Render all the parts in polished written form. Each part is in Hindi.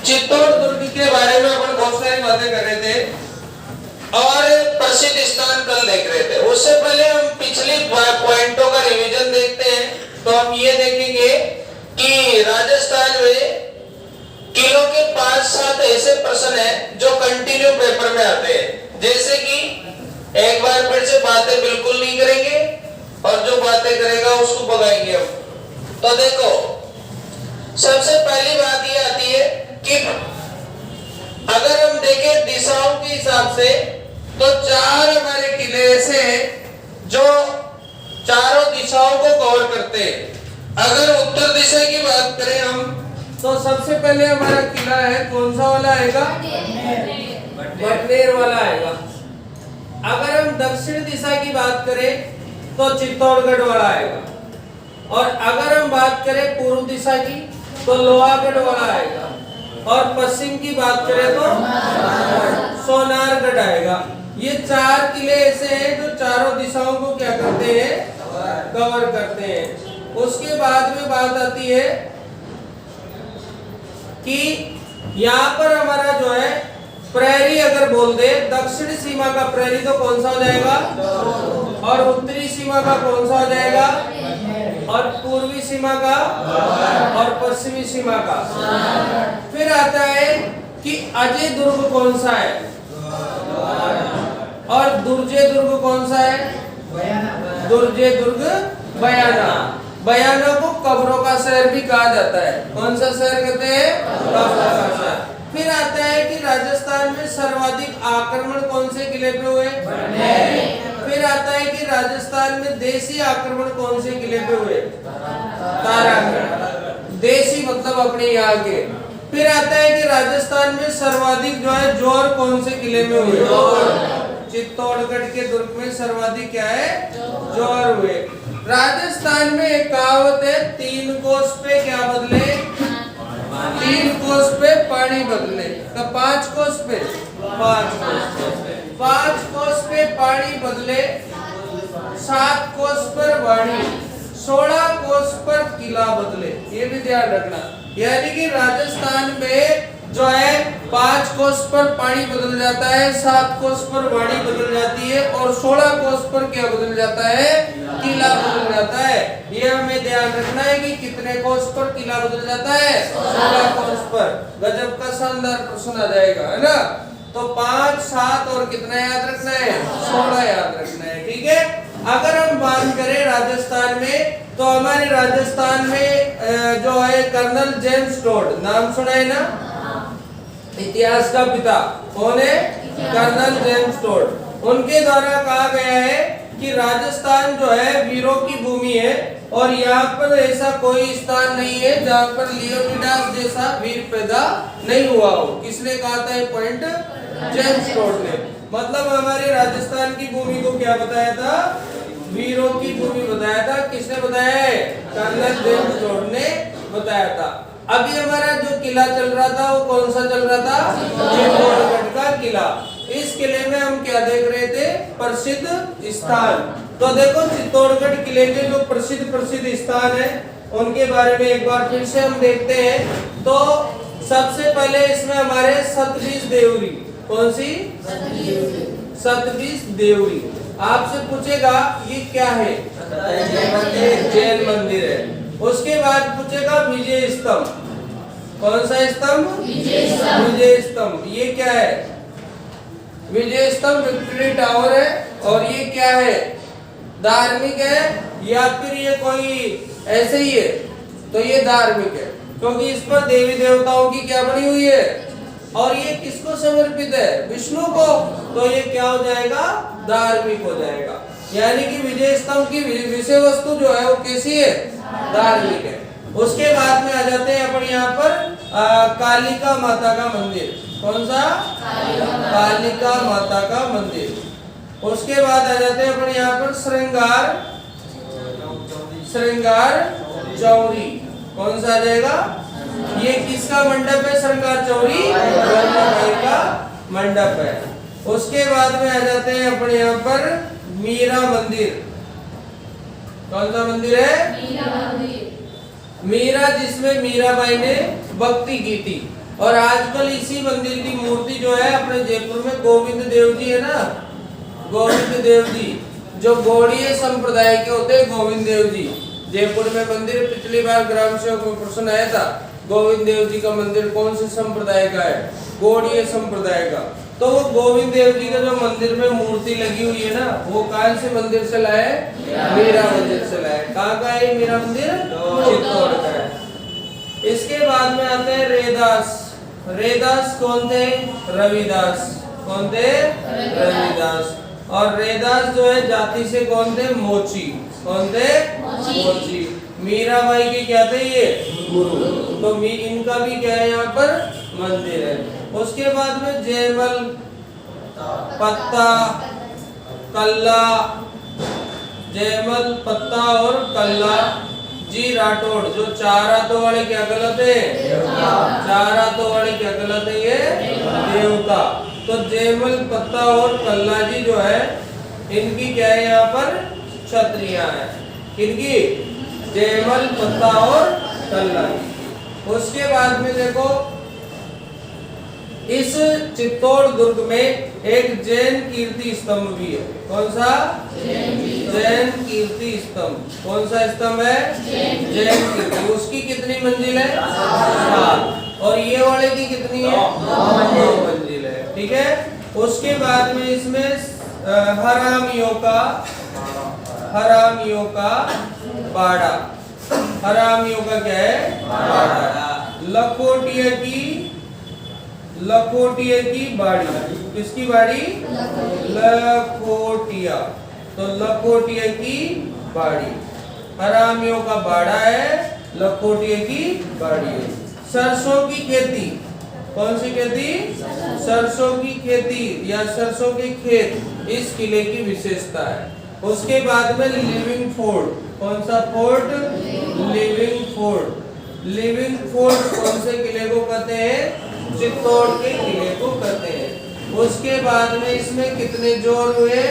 चित्तौड़ दुर्ग के बारे में अपन बहुत सारी बातें कर रहे थे और प्रसिद्ध स्थान कल देख रहे थे। उससे पहले हम पिछले पॉइंटों का रिवीजन देखते हैं तो हम ये देखेंगे कि राजस्थान में किलों के 5-7 ऐसे प्रश्न हैं जो कंटिन्यू पेपर में आते हैं। जैसे कि एक बार फिर से बातें बिल्कुल नहीं करेंगे और जो बातें करेगा उसको भगाएंगे हम। तो देखो, सबसे पहली बात ये आती है कि अगर हम देखें दिशाओं के हिसाब से तो 4 हमारे किले ऐसे हैं जो चारों दिशाओं को कवर करते हैं। अगर उत्तर दिशा की बात करें हम तो सबसे पहले हमारा किला है, कौन सा वाला आएगा? बटनेर वाला आएगा। अगर हम दक्षिण दिशा की बात करें तो चित्तौड़गढ़ वाला आएगा और अगर हम बात करें पूर्व दिशा की तो लोहागढ़ वाला आएगा और पश्चिम की बात करें तो सोनारगढ़ आएगा। ये 4 किले ऐसे हैं जो चारों दिशाओं को क्या करते हैं? कवर करते हैं। उसके बाद में बात आती है कि यहाँ पर हमारा जो है प्रहरी अगर बोल दे, दक्षिण सीमा का प्रहरी तो कौन सा हो जाएगा और उत्तरी सीमा का कौन सा हो जाएगा और पूर्वी सीमा का और पश्चिमी सीमा का। फिर आता है कि अजय दुर्ग कौन सा है और दुर्जय दुर्ग कौन सा है? दुर्जय दुर्ग बयाना। बयाना को कब्रों का शहर भी कहा जाता है। कौन सा शहर कहते हैं? कब्रों का शहर। फिर आता है कि राजस्थान में सर्वाधिक आक्रमण कौन से किले पे हुए? फिर आता है कि राजस्थान में देशी आक्रमण कौन से किले पे हुए? तारागढ़। देशी मतलब अपने यहाँ के। फिर आता है कि राजस्थान में सर्वाधिक जो है जोर कौन से किले में हुए? चित्तौड़गढ़ के दुर्ग में सर्वाधिक क्या है? जोर हुए। राजस्थान में एक कहावत है, 3 कोस पे क्या बदले? 3 कोस पे पानी बदले। तो 5 कोस पे 5 कोस पे पानी बदले, 7 कोस पर वाणी, 16 कोस पर किला बदले। ये भी ध्यान रखना। यानी कि राजस्थान में जो है 5 कोस पर पानी बदल जाता है, 7 कोस पर वाणी बदल जाती है और 16 कोस पर क्या बदल जाता है? किला बदल जाता है। ये हमें ध्यान रखना है कि कितने कोस पर किला बदल जाता है? 16 कोस पर। गजब का शानदार प्रश्न आ जाएगा, है ना? तो 5, 7 और कितना याद रखना है? 16 याद रखना है। ठीक है। अगर हम बात करें राजस्थान में तो हमारे राजस्थान में जो है कर्नल जेम्स टोड, नाम सुना है ना? इतिहास का पिता कौन है? Colonel James Tod. उनके द्वारा कहा गया है कि राजस्थान जो है वीरों की भूमि है और यहाँ पर ऐसा कोई स्थान नहीं है जहाँ पर लियोनिडास जैसा वीर पैदा नहीं हुआ हो। किसने कहा था ये पॉइंट? जेम्स टोड ने। मतलब हमारे राजस्थान की भूमि को क्या बताया था? वीरों की भूमि बताया था। किसने बताया है? कर्नल जेम्स टोड ने बताया था। अभी हमारा जो किला चल रहा था वो कौन सा चल रहा था? चित्तौड़गढ़ का किला। इस किले में हम क्या देख रहे थे? प्रसिद्ध स्थान। तो देखो, चित्तौड़गढ़ किले के जो प्रसिद्ध स्थान है उनके बारे में एक बार फिर से हम देखते हैं। तो सबसे पहले इसमें हमारे सतबीज देवरी। कौन सी? सतबीज देवरी। आपसे पूछेगा ये क्या है? जैन मंदिर है। उसके बाद पूछेगा विजय स्तंभ। कौन सा स्तंभ? विजय स्तंभ। ये क्या है? विजय स्तंभ विक्ट्री टावर है। और ये क्या है? धार्मिक है या फिर ये कोई ऐसे ही है? तो ये धार्मिक है क्योंकि इस पर देवी देवताओं की क्या बनी हुई है। और ये किसको समर्पित है? विष्णु को। तो ये क्या हो जाएगा? धार्मिक हो जाएगा। यानी कि विजय स्तंभ की विषय वस्तु जो है वो कैसी है? धार्मिक है। उसके बाद में आ जाते हैं अपन यहाँ पर कालिका माता का मंदिर। कौन सा? कालिका माता का मंदिर। उसके बाद आ जाते हैं अपन यहाँ पर श्रृंगार चौरी। कौन सा आ जाएगा? ये किसका मंडप है? श्रृंगार चौरी का मंडप है। उसके बाद में आ जाते हैं अपन यहाँ पर मीरा मंदिर। कौन सा मंदिर है? मीरा, जिसमें मीराबाई ने भक्ति की थी। और आजकल इसी मंदिर की मूर्ति जो है अपने जयपुर में गोविंद देव जी है ना, गोविंद देव जी जो गौड़ीय संप्रदाय के होते हैं, गोविंद देव जी जयपुर में मंदिर। पिछली बार ग्राम सेवक में प्रश्न आया था गोविंद देव जी का मंदिर कौन से संप्रदाय का है, गौड़ीय संप्रदाय का। तो वो गोविंद देव जी का जो मंदिर में मूर्ति लगी हुई है ना, वो कौन से मंदिर से लाए, मीरा मंदिर से लाए। कहाँ का है मीरा मंदिर, चित्तौड़ का है। इसके बाद में आते हैं रेदास। रेदास कौन थे, रविदास। कौन थे, रविदास। और रेदास जो है जाति से कौन थे, मोची। कौन थे, मोची। मीराबाई के क्या थे ये, गुरु। तो इनका भी क्या है यहाँ पर मंदिर है। उसके बाद में जयमल, पत्ता, कल्ला, जयमल, पत्ता और कल्ला जी राठौड़ जो चार हाथों वाले क्या गलत है, चार हाथों वाले क्या गलत है, ये देवता। तो जयमल, पत्ता और कल्ला जी जो है इनकी क्या है यहाँ पर क्षत्रिया है। इनकी जयमल, पत्ता और कल्ला जी। उसके बाद में देखो इस चित्तौड़ दुर्ग में एक जैन कीर्ति स्तंभ भी है। कौन सा, जैन कीर्ति स्तंभ। कौन सा स्तंभ है, जैन कीर्ति। उसकी कितनी मंजिल है, 7। और ये वाले की कितनी है, 9 मंजिल है। ठीक है। उसके बाद में इसमें हरामियों का बाड़ा। हरामियों का क्या है, बाड़ा। लखोटिया की बाड़ी। किसकी बाड़ी, लखोटिया। तो लखोटिया की बाड़ी, हरामियों का बाड़ा है, लखोटिया की बाड़ी है। सरसों की खेती। कौन सी खेती, सरसों की खेती या सरसों के खेत इस किले की विशेषता है। उसके बाद में लिविंग फोर्ट। कौन सा fort, living fort. Living fort कौन से किले को कहते हैं, चित्तौड़ के किले को कहते हैं। उसके बाद में इसमें कितने जोर हुए,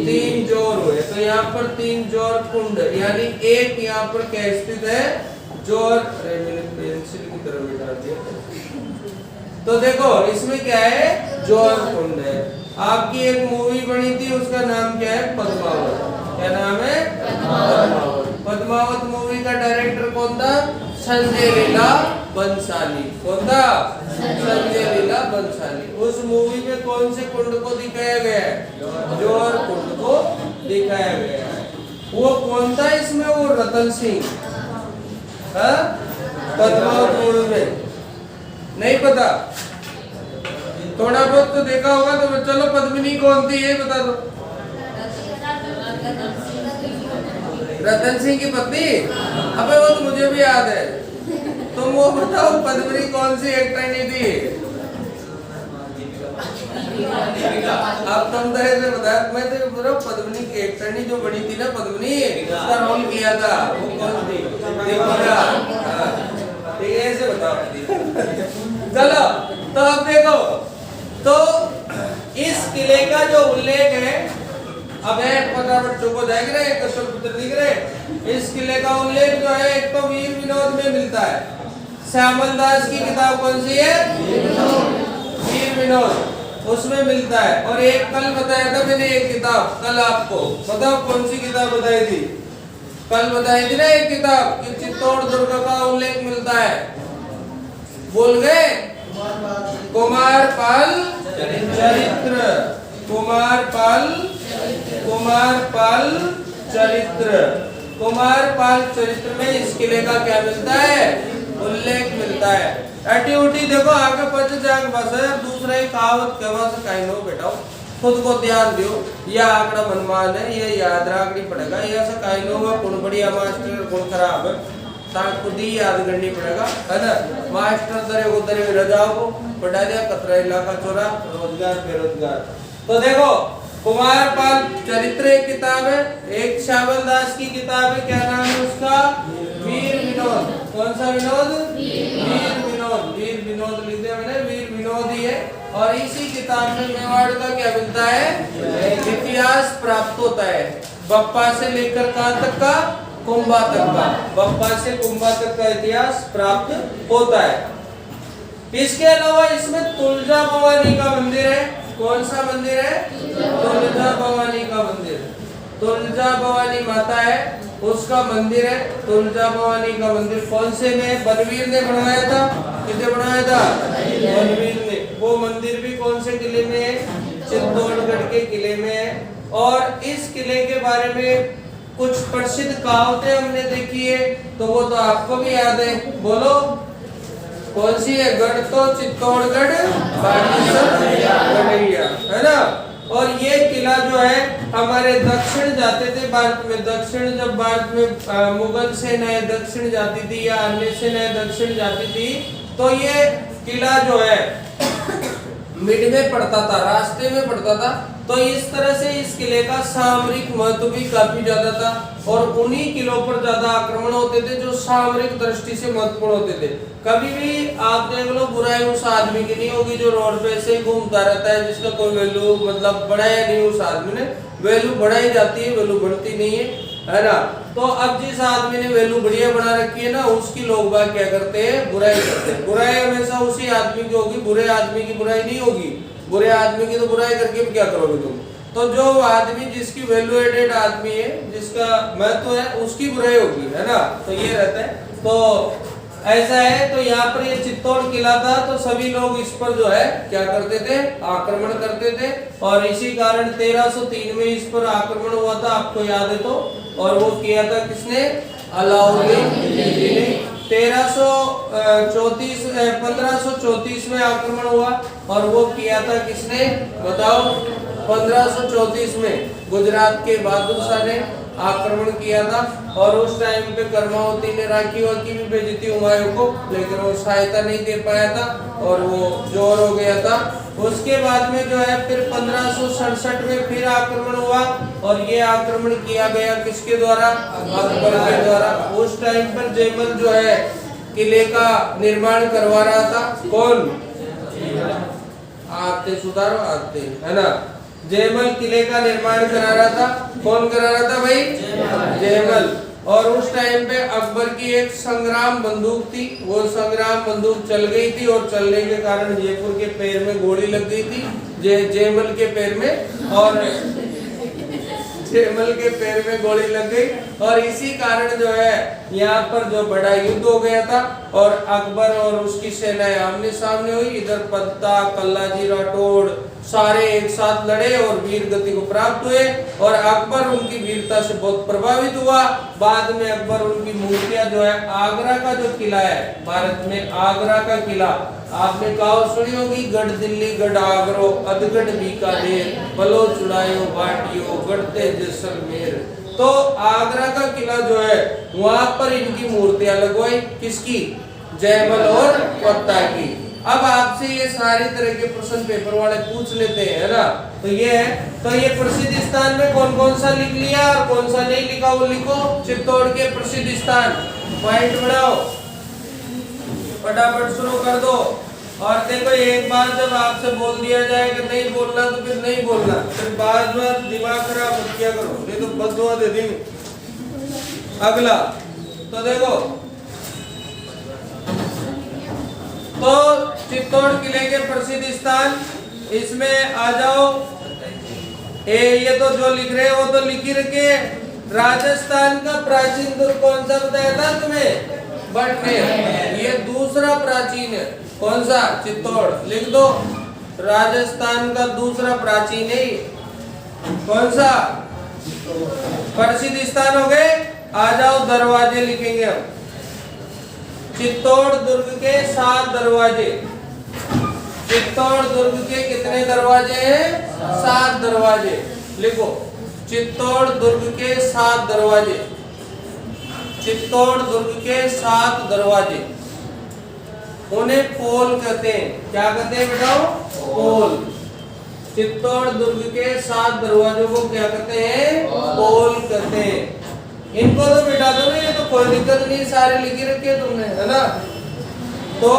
3 जोर हुए। तो यहाँ पर 3 जोर कुंड, यानी एक यहाँ पर क्या स्थित है, जोर। मैंने पेंसिल की तरफ बिठा दिया। तो देखो इसमें क्या है, जोर कुंड है। आपकी एक मूवी बनी थी, उसका नाम क्या है, पद्मावत। क्या नाम है, पद्मावत। पद्मावत मूवी का डायरेक्टर कौन था, संजय लीला बंसाली। कौन था, संजय लीला बंसाली। उस मूवी में कौन से कुंड को दिखाया गया है, जोर कुंड को दिखाया गया है। वो कौन था इसमें, वो रतन सिंह। पद्मावत मूवी में नहीं पता, थोड़ा बहुत तो देखा होगा। तो चलो पद्मिनी कौन थी ये बता दो। रतन सिंह की पत्नी। अबे वो तो मुझे भी याद है। तुम वो बताओ पद्मिनी कौन सी एक्ट्रेस थी। अब तुम तो ऐसे बता, मैं तो बोल रहा हूँ पद्मिनी की एक्ट्रेस जो बनी थी ना, पद्मिनी उसका रोल किया था, वो कौन थी, दीपिका। ठीक है, ऐसे बताओ। चलो तो अब देखो, तो इस किले का जो उल्लेख है, अब है पता बच्चों को देख रहे, कशल पुत्र दिख रहे। इस किले का उल्लेख जो है एक तो वीर विनोद में मिलता है। श्यामल दास की किताब कौन सी है, वीर विनोद, उसमें मिलता है। और एक कल बताया था मैंने एक किताब, कल आपको बताओ कौन सी किताब बताई थी, कल बताई थी ना एक किताब कि चित्तौड़ दुर्ग का उल्लेख मिलता है। बोल गए, कुमारपाल चरित्र। कुमारपाल चरित्र में इस किले का क्या मिलता है, उल्लेख मिलता है। एक्टिविटी देखो आगे पच जाग बस है, दूसरा ही कहावत कहवा से कहीं नो बेटाओ, खुद को ध्यान दियो। यह आंकड़ा मनमान है, ये याद रखनी पड़ेगा। ये ऐसा कहीं नो हुआ कौन बढ़िया मास्टर कौन खराब है, खुद ही याद करनी पड़ेगा, है ना। मास्टर दरे उधर रजाओ को बढ़ा दिया, कतरा इलाका चोरा, रोजगार बेरोजगार। तो देखो कुमारपाल चरित्र एक किताब है, एक श्यामल दास की किताब है, क्या नाम है उसका, वीर विनोद। कौन सा विनोद, वीर विनोद। वीर विनोद लिख दिया मैंने, वीर विनोद ही है। और इसी किताब में मेवाड़ का क्या मिलता है, इतिहास प्राप्त होता है। बप्पा से लेकर कहाँ तक का, कुंभा तक का। बप्पा से कुंभा तक का इतिहास प्राप्त होता है। इसके अलावा इसमें तुलजा भवानी का मंदिर है। कौन सा मंदिर है? तुलजा भवानी का मंदिर। तुलजा भवानी माता है, उसका मंदिर है। तुलजा भवानी का मंदिर कौन से में? बलवीर ने बनवाया था। किसने बनवाया था? बलवीर ने। वो मंदिर भी कौन से किले में है? चित्तौड़गढ़ के किले में है। और इस किले के बारे में कुछ प्रसिद्ध कहावतें हमने देखी है, तो वो तो आपको भी याद है। बोलो कौन सी है? गढ़ तो चित्तौड़गढ़ गढ़ैया, है ना। और ये किला जो है हमारे दक्षिण जाते थे भारत में। दक्षिण जब भारत में मुगल सेनाएं दक्षिण जाती थी या अन्य सेनाएं दक्षिण जाती थी, तो ये किला जो है मिड में पड़ता था, रास्ते में पड़ता था। तो इस तरह से इस किले का सामरिक महत्व भी काफी ज्यादा था और उन्हीं किलों पर ज्यादा आक्रमण होते थे जो सामरिक दृष्टि से महत्वपूर्ण होते थे। कभी भी आप देख लो, बुराई उस आदमी की नहीं होगी जो रोड पे से घूमता रहता है, जिसका कोई वैल्यू मतलब बढ़ाया नहीं। उस आदमी ने वैल्यू बढ़ाई जाती है, वैल्यू बढ़ती नहीं है ना। तो अब जिस आदमी ने वैल्यू बढ़िया बना रखी है ना, उसकी लोग बाग क्या करते हैं? बुराई करते हैं। बुराई हमेशा उसी आदमी की होगी, बुरे आदमी की बुराई नहीं होगी। बुरे आदमी की तो बुराई करके भी क्या करोगे तुम? तो जो आदमी जिसकी वैल्यू एडेड आदमी है, जिसका महत्व है, उसकी बुराई होगी, है ना। तो ये रहता है। तो ऐसा है। तो यहाँ पर ये चित्तौड़ किला था, तो सभी लोग इस पर जो है क्या करते थे? आक्रमण करते थे। और इसी कारण 1303 में इस पर आक्रमण हुआ था, आपको याद है तो। और वो किया था किसने? अलाउद्दीन खिलजी ने। 1534 में आक्रमण हुआ और वो किया था किसने? बताओ। 1534 में गुजरात के बहादुर शाह ने आक्रमण किया था। और उस टाइम पे कर्मावती ने राखी वाकी भी भेजी थी हुमायूं को, लेकिन वो सहायता नहीं दे पाया था और वो जोर हो गया था। उसके बाद में जो है फिर 1567 में फिर आक्रमण हुआ और ये आक्रमण किया गया किसके द्वारा? अकबर के द्वारा। उस टाइम पर जयमल जो है किले का निर्माण करवा रहा था। कौन? आते सुधारो आते, है ना। जयमल किले का निर्माण करा रहा था। कौन करा रहा था भाई? जयमल। और उस टाइम पे अकबर की एक संग्राम बंदूक थी। वो संग्राम बंदूक चल गई थी और चलने के कारण जयपुर के पैर में गोली लग गई थी, जयमल के पैर में। और जयमल के पैर में गोली लग गई और इसी कारण जो है यहाँ पर जो बड़ा युद्ध हो गया था और अकबर और उसकी सेनाएं आमने सामने हुई। इधर पत्ता, कल्लाजी राठौड़ सारे एक साथ लड़े और वीर गति को प्राप्त हुए और अकबर उनकी वीरता से बहुत प्रभावित हुआ। बाद में अकबर उनकी मूर्तियां जो है आगरा का जो किला है, भारत में आगरा का किला, आपने कहावत सुनी होगी, गढ़ दिल्ली गढ़ आगरो अधगढ़ बीकानेर, बलो चुड़ायो बाटियो गढ़ते जैसलमेर। तो आगरा का किला जो है वहां पर इनकी मूर्तियां लगवाई। किसकी? जयमल और पत्ता की। अब आपसे ये सारी तरह के प्रश्न पेपर वाले पूछ लेते हैं, है ना। तो ये है। तो ये प्रसिद्ध स्थान में कौन कौन सा लिख लिया और कौन सा नहीं लिखा वो लिखो। चित्तौड़ के प्रसिद्ध स्थान पॉइंट बढ़ाओ, फटाफट शुरू कर दो। और देखो एक बार जब आपसे बोल दिया जाए कि नहीं बोलना तो फिर नहीं बोलना, फिर बाद में दिमाग खराब मत किया करो, नहीं तो बददुआ दे देंगे। अगला तो देखो, तो चित्तौड़ किले के प्रसिद्ध स्थान, इसमें आ जाओ। ये तो जो लिख रहे हैं वो तो लिख ही रखे। राजस्थान का प्राचीन दुर्ग कौन सा बताया था तुम्हें? बाड़मेर। ये दूसरा प्राचीन है। कौन सा? चित्तौड़। लिख दो, राजस्थान का दूसरा प्राचीन है। कौन सा? प्रसिद्ध स्थान हो गए। आ जाओ, दरवाजे लिखेंगे हम। चित्तौड़ दुर्ग के 7 दरवाजे। चित्तौड़ दुर्ग के कितने दरवाजे हैं? 7 दरवाजे। लिखो, चित्तौड़ दुर्ग के 7 दरवाजे। चित्तौड़ दुर्ग के 7 दरवाजे, उन्हें पोल कहते हैं। क्या कहते हैं बेटाओ? पोल। चित्तौड़ दुर्ग के 7 दरवाजों को क्या कहते हैं? पोल कहते हैं। इनको तो मिटा दो ना, ये तो कोई दिक्कत नहीं, सारे लिखे रखे तुमने, है ना। तो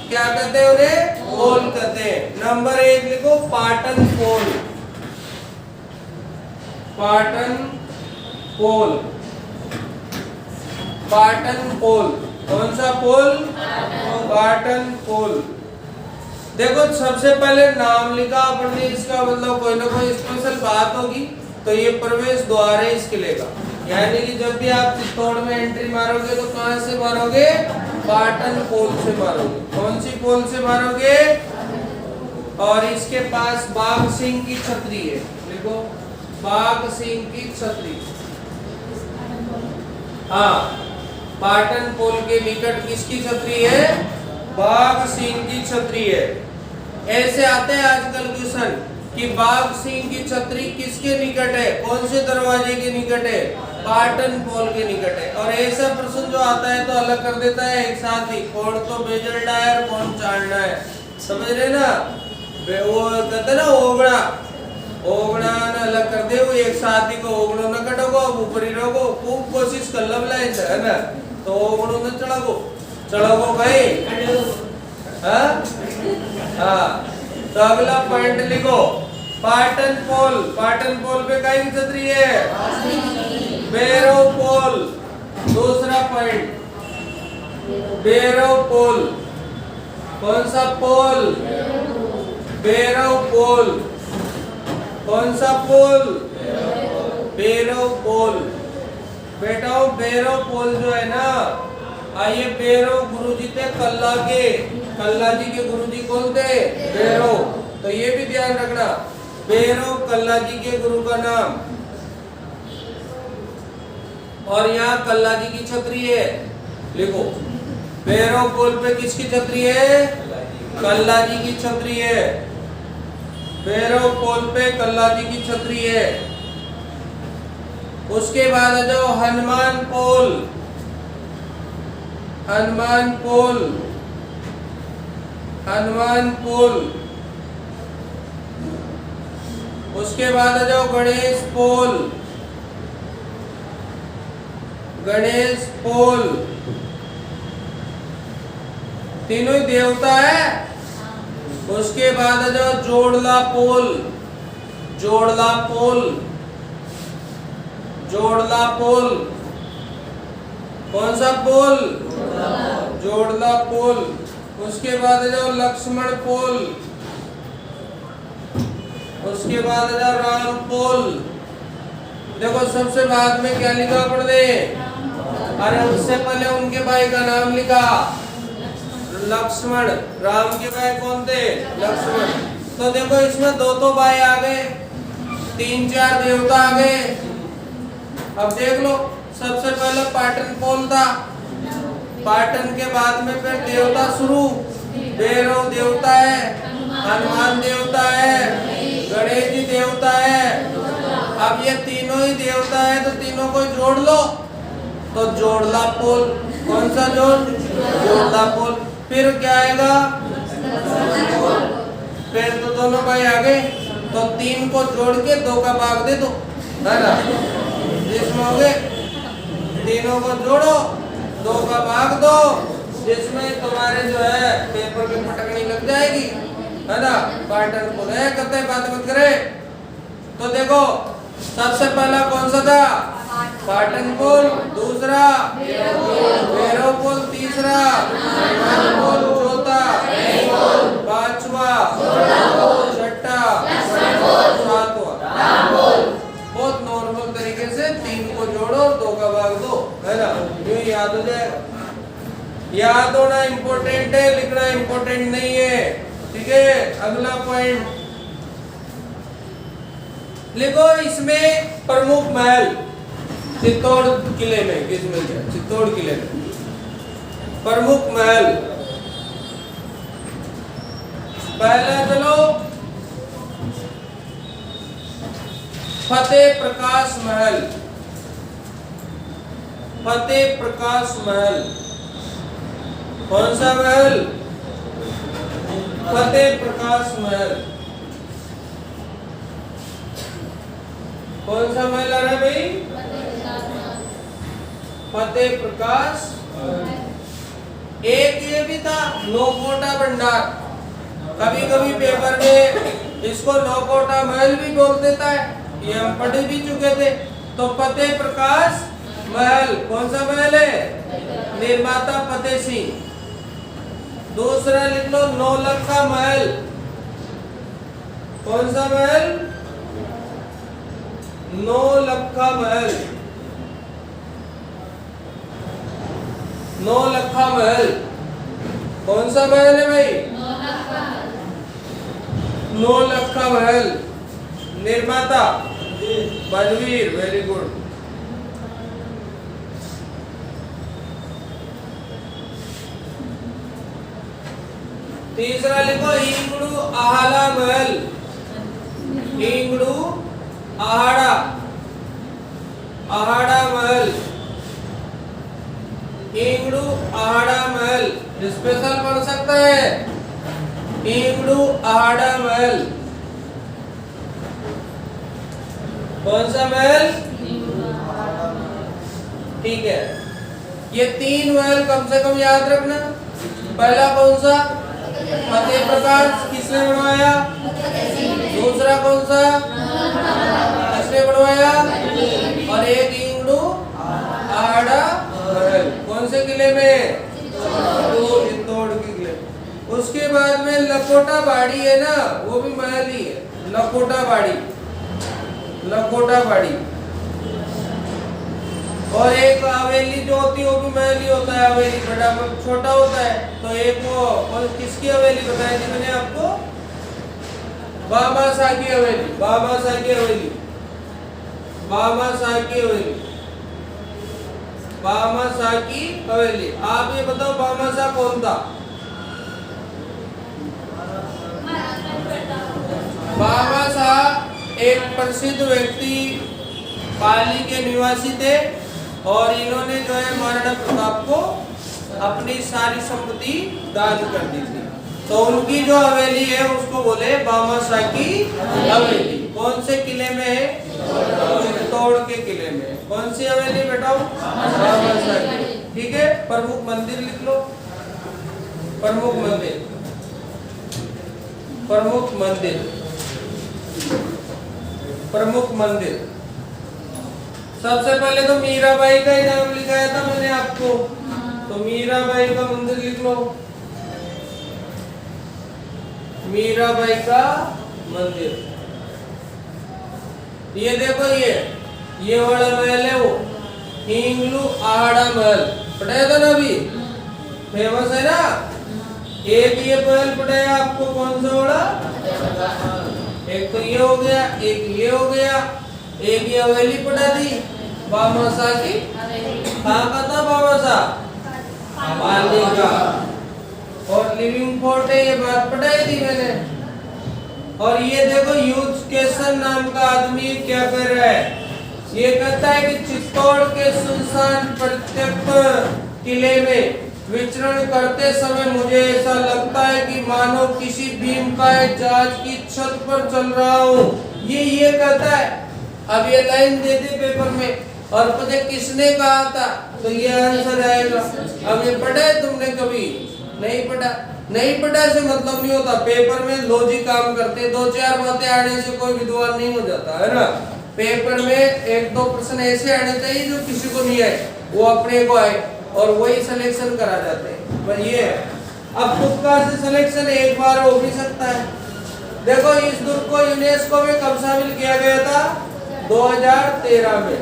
क्या कहते हैं उन्हें? पोल कहते हैं। नंबर 1 लिखो, पाटन पोल। पाटन पोल। पाटन पोल। कौन सा पोल? पाटन पोल। देखो सबसे पहले नाम लिखा अपन ने, इसका मतलब कोई ना कोई स्पेशल बात होगी, तो ये प्रवेश द्वार है इस किले का। यानी कि जब भी आप चित्तौड़ में एंट्री मारोगे तो कहां से मारोगे? पाटन पोल से मारोगे। कौन सी पोल से मारोगे? और इसके पास बाघ सिंह की छतरी है, देखो बाघ सिंह की छतरी। हाँ, पाटन पोल के निकट किसकी छतरी है? बाघ सिंह की छतरी है। ऐसे आते हैं आजकल क्वेश्चन कि बाघ सिंह की छतरी किसके निकट है? कौन से दरवाजे के निकट है? पाटन पोल के निकट है। और ऐसा प्रश्न जो आता है तो अलग कर देता है एक साथ ही, कौन तो बेजल डायर कौन चाड़ना है, समझ रहे ना? वो कहते ना ओगड़ा, ओगड़ा ना अलग कर दे, वो एक साथ ही को ओगड़ो न कटोगो, ऊपरी रहोगो, खूब कोशिश कर लब लाइन है ना, तो ओगड़ो न चढ़ागो, चढ़ोगो भाई। हाँ हाँ, तो अगला पॉइंट लिखो, पाटन पोल। पाटन पोल पे कई छतरी है? बेरो पोल। दूसरा पॉइंट, बेरो पोल। कौन सा पोल? बेरो पोल। कौन सा पोल? बेरो पोल। बेटा बेरो पोल जो है ना, आइए बेरो गुरुजी थे कल्ला के, कल्ला जी के गुरुजी कौन थे? बेरो। तो ये भी ध्यान रखना, बेरो कल्ला जी के गुरु का नाम। और यहाँ कल्ला जी की छतरी है, लिखो बेरो पोल पे किसकी छतरी है? कल्ला जी की छतरी है। बेरो पोल पे कल्ला जी की छतरी है। उसके बाद आ जाओ हनुमान पोल। हनुमान पोल, हनुमान पोल। उसके बाद आ जाओ गणेश पोल। गणेश पोल। तीनों ही देवता है। उसके बाद आ जाओ जोड़ला पोल। जोड़ला पोल। जोड़ला पोल। कौन सा पोल? जोड़ला पोल। उसके बाद आ जाओ लक्ष्मण पोल। उसके बाद आ जाओ राम पोल। देखो सबसे बाद में क्या लिखा पढ़ने? अरे उससे पहले उनके भाई का नाम लिखा, लक्ष्मण। राम के भाई कौन थे? लक्ष्मण। तो देखो इसमें दो तो भाई आ गए, तीन चार देवता आ गए। अब देख लो, सबसे पहले पाटन पोल था, पाटन के बाद में फिर देवता शुरू। भैरव देवता है, हनुमान देवता है, गणेश जी देवता है। अब ये तीनों ही देवता है तो तीनों को जोड़ लो, तो जोड़ला पोल। कौन सा जोड़? जोड़ला पोल। फिर क्या आएगा? फिर तो दोनों भाई आ गए, तो तीन को जोड़ के दो का भाग दे दो, है ना? जिसमें हो गए तीनों को जोड़ो, दो का भाग दो, जिसमें तुम्हारे जो है पेपर पे पटकनी लग जाएगी, है ना? पाटन पोल है, कहते बात मत करे। तो देखो सबसे पहला कौन सा था? पाटन पोल। दूसरा भैरव पोल। तीसरा हनुमान पोल। चौथा पांचवा, छठा, सातवां। बहुत नॉर्मल तरीके से तीन को जोड़ो, दो का भाग दो, है ना? यूं याद हो जाएगा। याद होना इम्पोर्टेंट है, लिखना इम्पोर्टेंट नहीं है, ठीक है? अगला पॉइंट लिखो, इसमें प्रमुख महल चित्तौड़ किले में, किसमें क्या? चित्तौड़ किले में प्रमुख महल। पहला चलो फतेह प्रकाश महल। फतेह प्रकाश महल। कौन सा महल? फतेह प्रकाश महल। कौन सा महल आ रहा है भाई? फतेह प्रकाश। एक ये भी था नौकोटा भंडार, कभी कभी पेपर में इसको नौकोटा महल भी बोल देता है, ये हम पढ़ भी चुके थे। तो फतेह प्रकाश महल कौन सा महल है? निर्माता फतेह सिंह। दूसरा लिख लो नौलखा महल। कौन सा महल? नौलखा महल। नौलखा महल कौन सा महल है भाई? नौलखा महल। निर्माता बलवीर, वेरी गुड। तीसरा लिखो इंगड़ू आहाड़ा महल। इंगड़ू आहाड़ा, आहाड़ा महल। इंगड़ू आहाड़ा महल स्पेशल पढ़ सकता है। इंगड़ू आहाड़ा महल कौन सा महल? ठीक है, ये 3 महल कम से कम याद रखना। पहला कौन सा? फतेह प्रकाश, किसने बनवाया? दूसरा कौन सा? किसने बनवाया? और एक इंगड़ू आहाड़ा महल कौन से किले में? चित्तौड़ के किले। उसके बाद में लखोटा बाड़ी है ना, वो भी महल ही है। लखोटा बाड़ी, लखोटा बाड़ी। और एक हवेली जो होती है वो भी महल ही होता है। हवेली बड़ा छोटा होता है। तो एक वो और किसकी हवेली बताई थी मैंने आपको? बाबा शाह की हवेली। बाबा शाह की हवेली, बाबा शाह की हवेली, बाबा शाह की हवेली। आप ये बताओ बाबा शाह कौन था? बाबा शाह एक प्रसिद्ध व्यक्ति पाली के निवासी थे और इन्होंने जो है महाराणा प्रताप को अपनी सारी संपत्ति दान कर दी थी। तो उनकी जो हवेली है उसको बोले बाबा शाह की हवेली। कौन से किले में है? चित्तौड़ के किले में। कौन सी हवेली बेटा? बाबा शाह की। ठीक है, प्रमुख मंदिर लिख लो। प्रमुख मंदिर, प्रमुख मंदिर, प्रमुख मंदिर। सबसे पहले तो मीराबाई का ही नाम लिखाया था मैंने आपको, तो मीराबाई का मंदिर लिख लो। मीराबाई का मंदिर। ये देखो, ये वाला महल है वो इंगलू आहाड़ा महल। पढ़ाया था ना अभी, फेमस है ना। एक ये महल पढ़ाया आपको, कौन सा वाला? एक तो ये हो गया, एक ये हो गया, एक ये हवेली पढ़ा दी बाबा शाह की। कहाँ का था बाबा शाह? पाली का। और लिविंग फोर्ट है, ये बात पढ़ाई थी मैंने। और ये देखो यूकेशन नाम का आदमी क्या कर रहा है? ये कहता है कि चित्तौड़ के सुनसान परित्यक्त किले में विचरण करते समय मुझे ऐसा लगता है कि मानो किसी भीमकाय जहाज की छत पर चल रहा हूँ। ये कहता है। अब ये लाइन दे दे पेपर में और पता किसने कहा था, तो ये आंसर आएगा। अब ये पढ़ा है तुमने कभी? नहीं पढ़ा। नहीं पढ़ा से मतलब नहीं होता। पेपर में लॉजिक काम करते, 2-4 बातें आने से कोई विद्वान नहीं हो जाता है ना। पेपर में 1-2 प्रश्न ऐसे आने चाहिए जो किसी को नहीं आए, वो अपने को आए, और वही सिलेक्शन करा जाते हैं। पर ये अब तुक्का से सिलेक्शन एक बार हो भी सकता है। देखो, इस दुर्ग को यूनेस्को में कब शामिल किया गया था? 2013 में।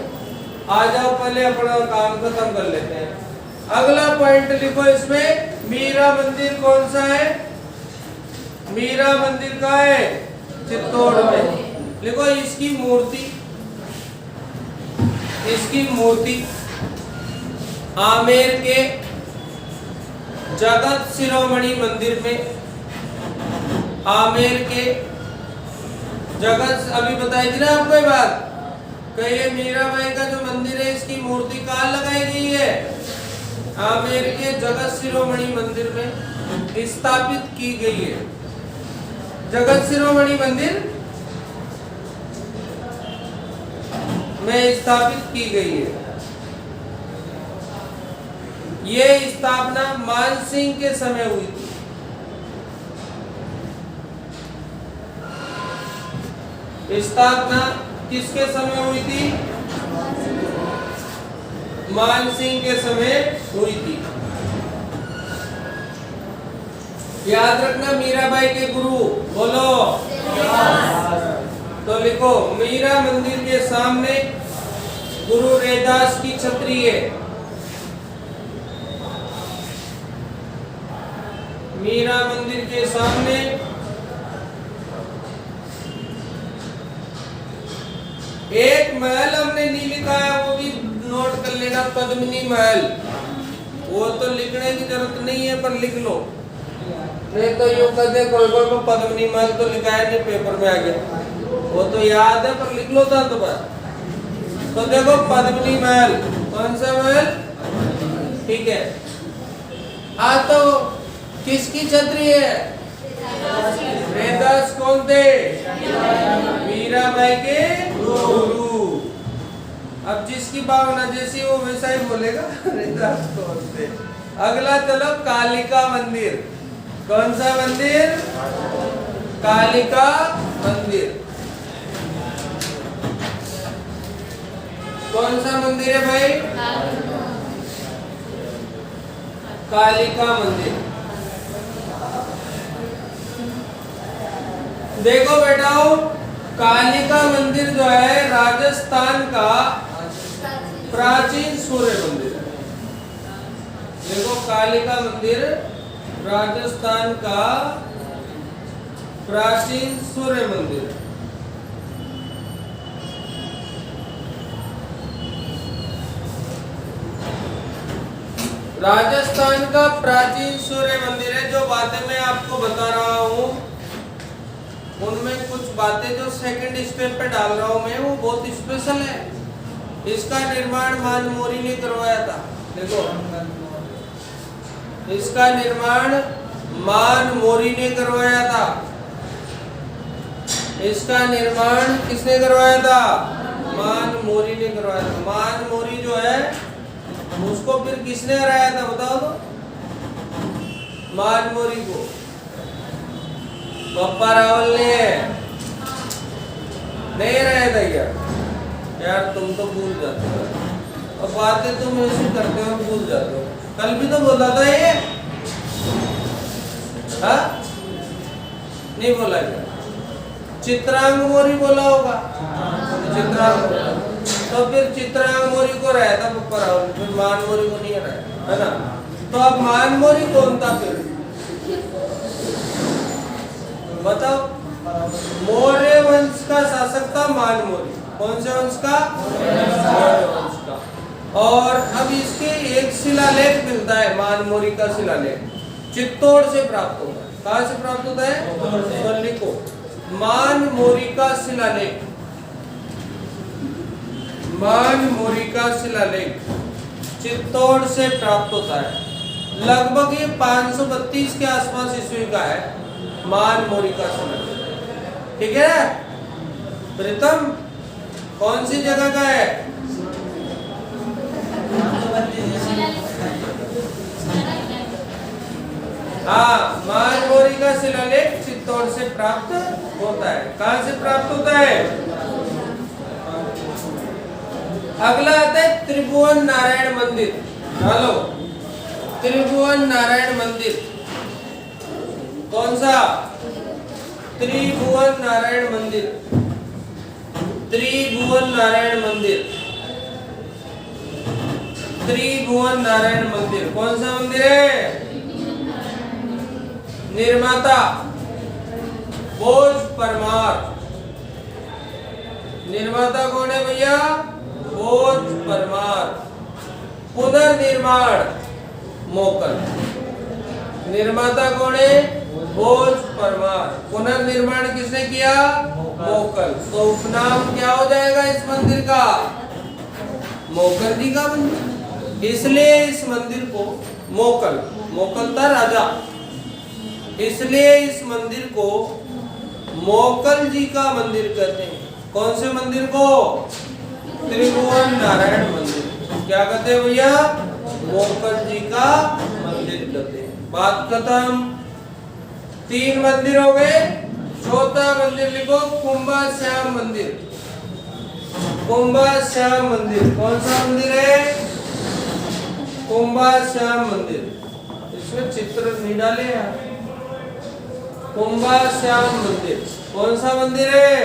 आ जाओ, पहले अपना काम खत्म कर लेते हैं। अगला पॉइंट लिखो इसमें, मीरा मंदिर कौन सा है? मीरा मंदिर का है चित्तौड़ में। लिखो इसकी मूर्ति, इसकी मूर्ति आमेर के जगत शिरोमणि मंदिर में। आमेर के जगत, अभी बताई थी ना आपको ये बात, कि ये मीराबाई का जो मंदिर है इसकी मूर्ति कहाँ लगाई गई है? आमेर के जगत शिरोमणि मंदिर में स्थापित की गई है। जगत शिरोमणि मंदिर में स्थापित की गई है। ये स्थापना मानसिंह के समय हुई थी। स्थापना किसके समय हुई थी? मानसिंह के समय हुई थी। याद रखना मीराबाई के गुरु बोलो। तो लिखो मीरा मंदिर के सामने गुरु रैदास की छतरी है। मीरा मंदिर के सामने एक महल हमने नहीं लिखा है, वो भी नोट कर लेना, पद्मिनी महल। वो तो लिखने की जरूरत नहीं है, पर लिख लो, नहीं तो यूं कहते कोई कोई को पद्मिनी महल तो लिखा है नहीं, पेपर में आ गया, वो तो याद है पर लिख लो था तो बस। तो देखो पद्मिनी महल, कौन सा महल, ठीक है। हाँ तो किसकी छतरी है? रैदास कौन थे? मीराबाई के गुरु। अब जिसकी भावना जैसी वो वैसा ही बोलेगा रैदास कौन थे। अगला चलो कालिका मंदिर। कौन सा मंदिर? कालिका मंदिर। कौन सा मंदिर है भाई? कालिका मंदिर। देखो बेटाओ, कालिका मंदिर जो है राजस्थान का प्राचीन सूर्य मंदिर है। देखो कालिका मंदिर राजस्थान का प्राचीन सूर्य मंदिर है। राजस्थान का प्राचीन सूर्य मंदिर है। जो बातें मैं आपको बता रहा हूँ उनमें कुछ बातें जो सेकंड स्टेप पे डाल रहा हूँ मैं, वो बहुत स्पेशल है। इसका निर्माण मानमोरी ने करवाया था। देखो इसका निर्माण मानमोरी ने करवाया था। इसका निर्माण किसने करवाया था? मानमोरी ने करवाया था। मानमोरी जो है उसको फिर किसने हराया था बताओ तो? मानमोरी को पप्पा रावल ने नहीं हराया था क्या? यार तुम तो भूल जाते हो, अब बातें तुम ऐसी करते हो भूल जाते हो। कल भी तो बोला था ये, हाँ नहीं बोला क्या? चित्रांग मौर्य बोला होगा। चित्रांग, तो फिर चित्रांग मौर्य को रहता था पप्पा रावल, फिर मानमोरी को नहीं हराया, है ना? तो अब मानमोरी कौन था फिर बताओ? मौर्य वंश का शासक था मानमोरी। कौन से वंश का? मौर्य वंश का। और अब इसके एक शिलालेख मिलता है, मानमोरी का शिलालेख चित्तौड़ से प्राप्त होता है। कहाँ से प्राप्त होता है? तो लिखो मानमोरी का शिलालेख। मानमोरी का शिलालेख चित्तौड़ से प्राप्त होता है। लगभग ये 532 के आसपास ईस्वी का है मानमोरी का शिलालेख, ठीक है। प्रीतम कौन सी जगह का है? हाँ, मानमोरी का शिलालेख चित्तौड़ से प्राप्त होता है। कहाँ से प्राप्त होता है? अगला आता है त्रिभुवन नारायण मंदिर। हेलो, त्रिभुवन नारायण मंदिर कौन सा? त्रिभुवन नारायण मंदिर। त्रिभुवन नारायण मंदिर। त्रिभुवन नारायण मंदिर कौन सा मंदिर है? निर्माता भोज परमार। निर्माता कौन है भैया? भोज परमार। पुनर्निर्माण मोकल। निर्माता कौन है? भोज परमार। पुनर्निर्माण किसने किया? मोकल। तो उपनाम क्या हो जाएगा इस मंदिर का? मोकल जी का मंदिर। इसलिए इस मंदिर को मोकल, मोकल था राजा, इसलिए इस मंदिर को मोकल जी का मंदिर कहते हैं। कौन से मंदिर को? त्रिभुवन नारायण मंदिर। क्या कहते हैं भैया? मोकल जी का मंदिर कहते हैं। बात खत्म। 3 मंदिर हो गए। चौथा मंदिर लिखो कुंभा श्याम मंदिर। कुंभा श्याम मंदिर कौन सा मंदिर है? कुंभा श्याम मंदिर। इसमें चित्र नहीं डाले यार, कुंभा श्याम मंदिर। कौन सा मंदिर है?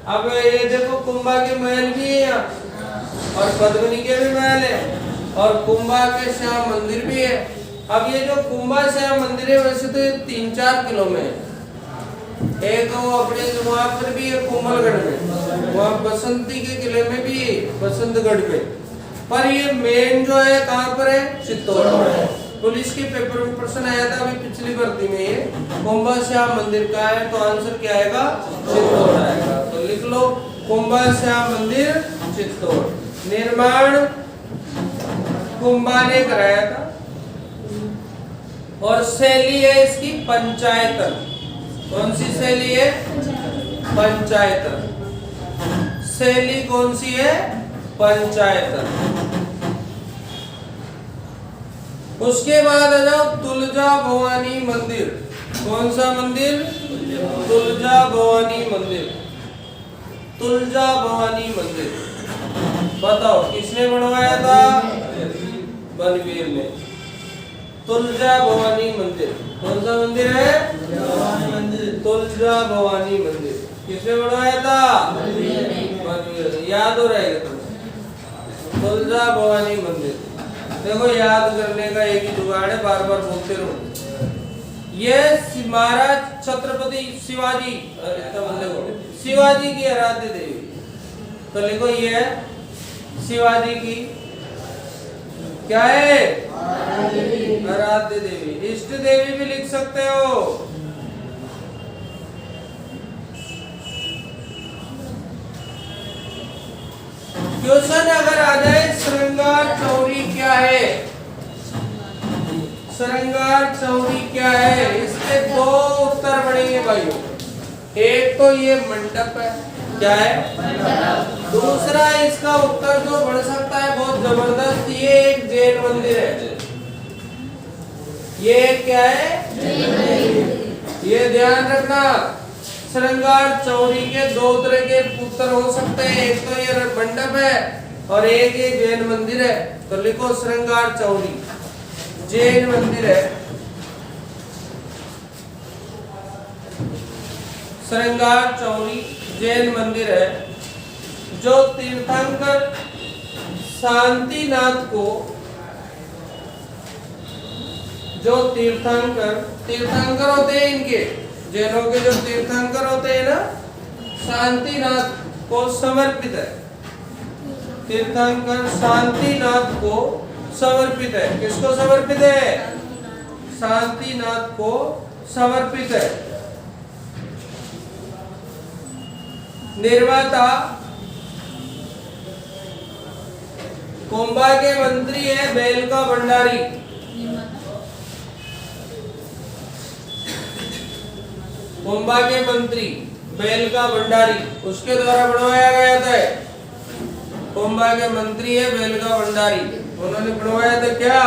अब ये देखो कुंभा के महल भी है यहाँ और पद्मिनी के भी महल है और कुंभा के श्याम मंदिर भी है। अब ये जो कुंभा श्याम मंदिर है वैसे तो ये 3-4 किलो में है। एक वो अपने वहाँ पर भी है कुंभलगढ़ में, वहाँ बसंती के किले में भी है, बसंतगढ़ में। पर ये मेन जो है कहाँ पर है? चित्तौड़ में। पुलिस के पेपर में प्रश्न आया था अभी पिछली भर्ती में, ये कुंभा श्याम मंदिर का है तो आंसर क्या आएगा? चित्तौड़ आएगा। तो लिख लो कुंभा श्याम मंदिर चित्तौड़। निर्माण कुंभा ने कराया था और शैली है इसकी पंचायतन। कौन सी शैली है? पंचायतन। शैली कौन सी है? पंचायतन। उसके बाद आ जाओ तुलजा भवानी मंदिर। कौन सा मंदिर? तुलजा भवानी मंदिर। तुलजा भवानी मंदिर बताओ किसने बनवाया था? बनवीर ने। तुलजा भवानी मंदिर कौन सा मंदिर है? तुलजा भवानी मंदिर किसने बनवाया था? बनवीर। याद हो रहेगा तुम्हें तुलजा भवानी मंदिर। देखो याद करने का एक ही जुगाड़ है, बार बार बोलते रहो। ये महाराज छत्रपति शिवाजी, शिवाजी की आराध्य देवी। तो लिखो ये है शिवाजी की क्या है? आराध्य देवी। इष्ट देवी भी लिख सकते हो। क्वेश्चन अगर आ जाए श्रृंगार चौरी क्या है? श्रृंगार चौरी क्या है? इसके 2 उत्तर बनेंगे भाइयों। एक तो ये मंडप है, क्या है? दूसरा इसका उत्तर जो बढ़ सकता है बहुत जबरदस्त, ये एक जैन मंदिर है। ये क्या है? ये ध्यान रखना। श्रृंगार चौरी के 2 तरह के उत्तर हो सकते हैं, एक तो ये मंडप है और एक ये जैन मंदिर है। तो लिखो श्रृंगार चौरी जैन मंदिर है। श्रृंगार चौरी जैन मंदिर है जो तीर्थंकर शांतिनाथ को, जो तीर्थंकर होते हैं इनके जैनों के जो तीर्थंकर होते हैं ना, शांतिनाथ को समर्पित है। तीर्थंकर शांतिनाथ को समर्पित है। किसको समर्पित है? शांतिनाथ को समर्पित है। निर्माता कुंभा के मंत्री है बेलका भंडारी। कुंभा के मंत्री बेलका भंडारी, उसके द्वारा बनवाया गया था। कुंभा के मंत्री है बेलका भंडारी, उन्होंने बनवाया था क्या?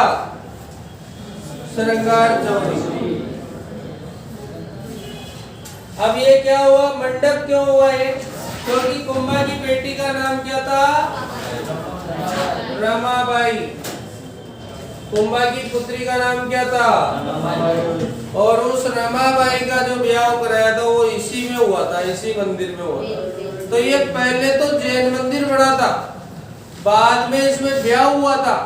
श्रृंगार चौरी। अब ये क्या हुआ? मंडप क्यों हुआ ये? क्योंकि कुंभा की बेटी का नाम क्या था? रमाबाई। कुंभा की पुत्री का नाम क्या था? और उस रमाबाई का जो ब्याह कराया था वो इसी में हुआ था, इसी मंदिर में हुआ था। तो ये पहले तो जैन मंदिर बना था, बाद में इसमें ब्याह हुआ था।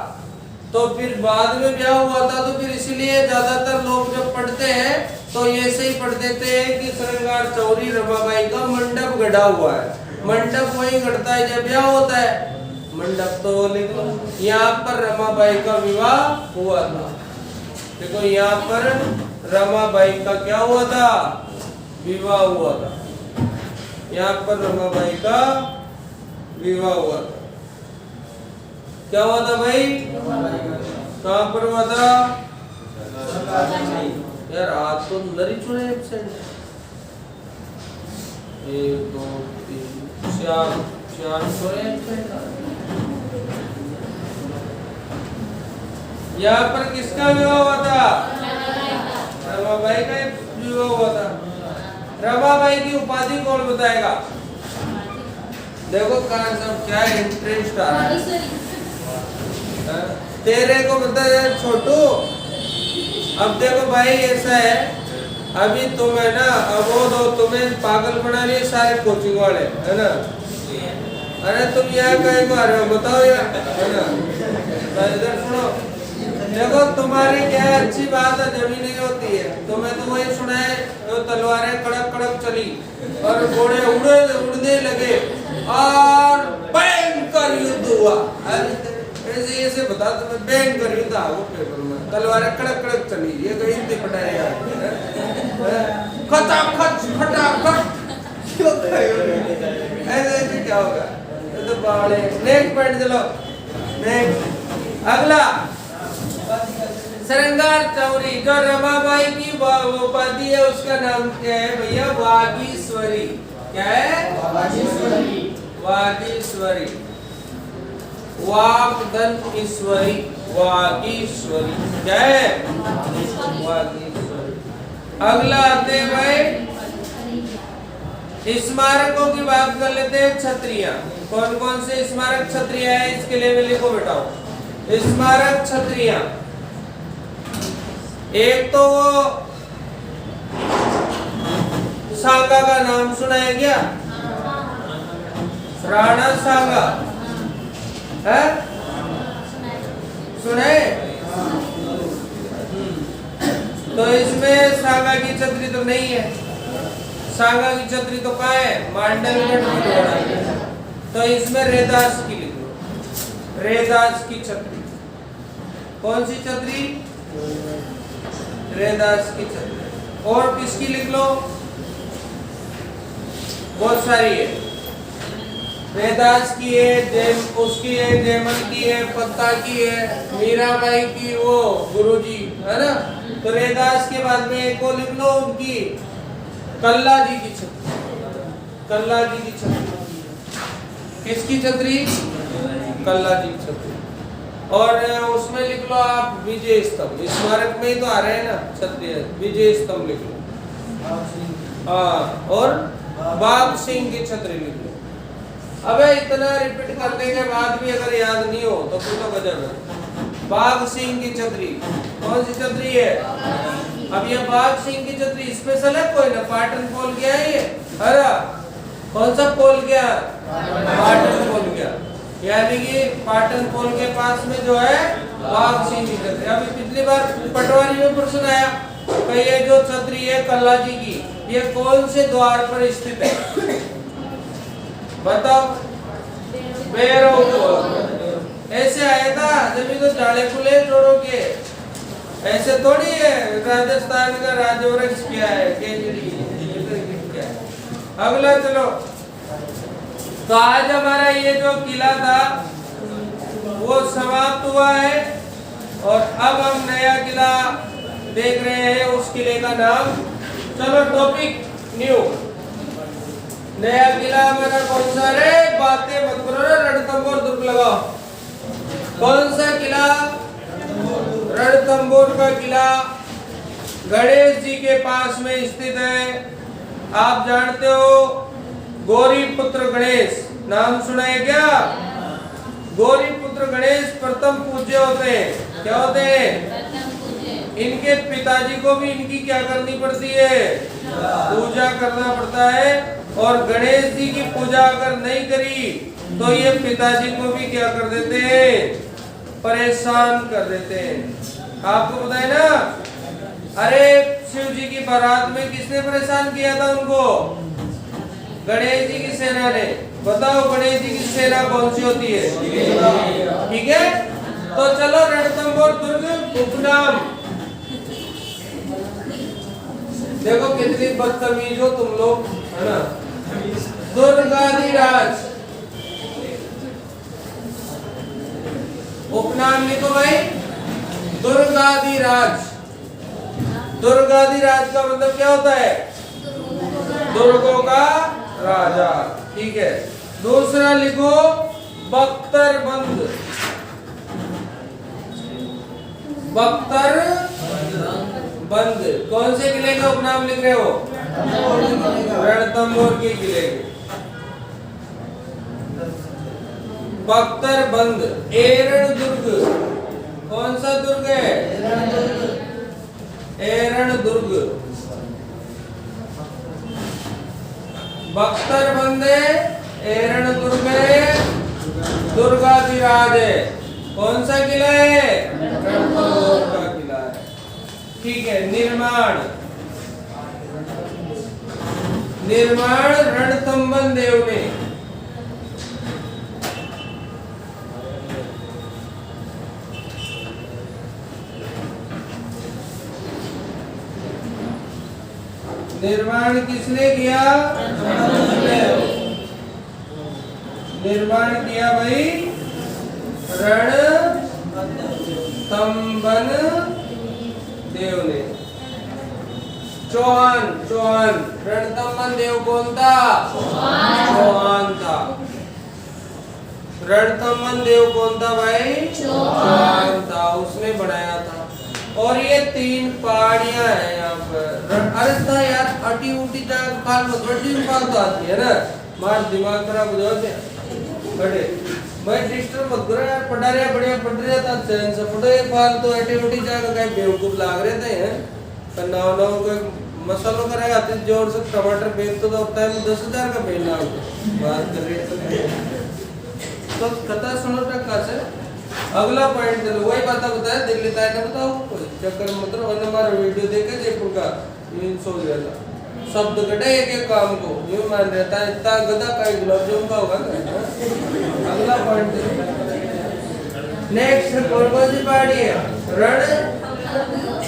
तो फिर बाद में ब्याह हुआ था तो फिर इसलिए ज्यादातर लोग जब पढ़ते हैं तो ये से ही पढ़ देते हैं कि श्रृंगार चौरी रमाबाई का मंडप गढ़ा हुआ है। मंडप वही गढ़ता है जब ब्याह होता है। मंडप तो लिख लो, यहाँ पर रमाबाई का विवाह हुआ था। देखो यहाँ पर रमाबाई का क्या हुआ था? विवाह हुआ था। यहाँ पर रमाबाई का विवाह हुआ था। क्या हुआ था भाई? कहाँ पर हुआ था? यार आज तो लरी चुने एब्सेंट। 1 2 3 4 चुने एब्सेंट। यहाँ पर किसका विवाह हुआ था? रमाबाई का विवाह हुआ था। रमाबाई की उपाधि कौन बताएगा? देखो कहाँ सब क्या इंटरेस्ट आ रहा है। तेरे को बता छोटू। अब देखो भाई ऐसा है अभी तुम है ना अबोध हो, तुम्हें पागल बना रही है सारे कोचिंग वाले, है ना। अरे तुम यहाँ कहीं को आ रहे हो बताओ यार, है ना। तो इधर सुनो, देखो तुम्हारी क्या अच्छी बात है जमी नहीं होती है। तुम्हें तो वही सुना है जो तलवारें कड़क कड़क चली और घोड़े उड़ने लगे और भयंकर युद्ध हुआ। ऐसे ऐसे बता, तुम्हें भयंकर युद्ध आ वो पेपर में, तलवारें कड़क कड़क चली, ये तो हिंदी पढ़ाई खटाखट फटाखट क्यों ऐसे ऐसे क्या होगा। तो बाड़े नेक्स्ट पॉइंट चलो, नेक्स्ट अगला श्रृंगार चौरी। जो रमाबाई की उपाधि है उसका नाम क्या है भैया? वागीश्वरी। क्या है? वागीश्वरी। वागीश्वरी, वाग्दंत ईश्वरी, वागीश्वरी। क्या है? वागीश्वरी। अगला आते हैं भाई स्मारकों की बात कर लेते हैं। क्षत्रिय, कौन कौन से स्मारक क्षत्रिय है इसके लिए भी लिखो बेटाओ। स्मारक क्षत्रिय, एक तो वो सांगा का नाम सुना है क्या? राणा सांगा है, सुने? तो इसमें सांगा की छतरी तो नहीं है। सांगा की छतरी तो कहाँ है? मांडलगढ़ में। तो इसमें रेदास की लिख लो, रेदास की छतरी। कौन सी छतरी? रेदास की छतरी। और किसकी लिख लो? बहुत सारी है, रेदास की है, उसकी है, जयमल की है, पत्ता की है, मीराबाई की, वो गुरुजी है ना। तो रेदास के बाद में एक को लिख लो उनकी, कल्ला जी की छतरी। कल्ला जी की छतरी, किसकी छतरी? कल्ला जी की छतरी। और उसमें लिख लो आप विजय स्तंभ, स्मारक में ही तो आ रहे हैं ना क्षत्रिय, विजय स्तंभ लिख लो। हाँ, और बाघ सिंह की छतरी लिख लो। अबे इतना रिपीट करने के बाद भी अगर याद नहीं हो तो फिर तो गजब है। बाघ सिंह की छतरी, कौन सी छतरी है? अब ये बाघ सिंह की छतरी स्पेशल है कोई ना, पाटन पोल गया है ये। अरे कौन सा पोल गया? पाटन पोल गया, यानी कि पाटन पोल के पास में जो है बाघ सिंह की छतरी। अभी पिछली बार पटवारी में प्रश्न आया कि ये जो छतरी है कल्ला जी की, ये कौन से द्वार पर स्थित है? बताओ। ऐसे आया था जब तो जाले खुले चोरों के, ऐसे थोड़ी है। राजस्थान का राजवृक्ष क्या है? क्या है? अगला चलो, तो आज हमारा ये जो किला था वो समाप्त हुआ है और अब हम नया किला देख रहे हैं। उस किले का नाम, चलो टॉपिक न्यू, नया किला हमारा कौन सा? रे बातें मत करो ना, रणथंभौर दुर्ग लगाओ। कौन सा किला? रणथंभौर का किला गणेश जी के पास में स्थित है। आप जानते हो गौरी पुत्र गणेश, नाम सुना है क्या? गौरी पुत्र गणेश प्रथम पूज्य होते हैं। क्या होते हैं? इनके पिताजी को भी इनकी क्या करनी पड़ती है? पूजा करना पड़ता है। और गणेश जी की पूजा अगर नहीं करी तो ये पिताजी को भी क्या कर देते हैं? परेशान कर देते हैं। आपको पता है ना, अरे शिव जी की बारात में किसने परेशान किया था उनको? गणेश जी की सेना ने। बताओ गणेश जी की सेना कौन सी होती है? ठीक है, तो चलो रणथंभौर दुर्ग उपनाम। देखो कितनी बदतमीज हो तुम लोग, है ना। दुर्गाधिराज, उपनाम लिखो भाई, दुर्गाधिराज। दुर्गाधिराज का मतलब क्या होता है? दुर्गों का राजा। ठीक है, दूसरा लिखो बख्तरबंद। बख्तर बंद, कौन से किले का उपनाम लिख रहे हो? रणथंभौर के किले के। बख्तरबंद। एरण दुर्ग, कौन सा दुर्ग है? एरण दुर्ग। बख्तर बंदे एरण दुर्गे दुर्गा विराजे। कौन सा किला है? रणथंभौर का किला है। ठीक है। निर्माण निर्माण रणथंभन देव ने। निर्माण किसने किया? निर्माण किया भाई रणथंभन देव ने। चौहान रणथंभन देव कौन था? चौहान था। रणथंभन देव कौन था भाई? चौहान था, उसने बनाया था। और ये 3 पहाड़ियां हैं यहाँ पर। अरे था यार अटी उटी जाकर फाल मत बड़ी फाल तो आती है ना, मार दिमाग खराब हो जाते बड़े। मैं डिस्टर्ब मत करो यार, पढ़ा रहे बढ़िया पढ़ रहे था चैन से पढ़ो। एक फाल तो अटी उटी जाकर कहीं बेवकूफ लाग रहे थे हैं। पर नाव के मसालों करेगा तो जोर से टमाटर बेच तो होता है 10,000 का बेचना बात कर रहे तो कथा सुनो टक्का से। अगला पॉइंट चलो वही बात बताया दिल्ली ताई ने बताओ कोई चक्कर मतलब वरना हमारा वीडियो देखे जयपुर का यूं सो जाता शब्द कटे एक काम को यूं मान रहता है इतना गधा का गुलाब जामुन का होगा ना। अगला पॉइंट नेक्स्ट कौन सी पहाड़ी है? रणथंभ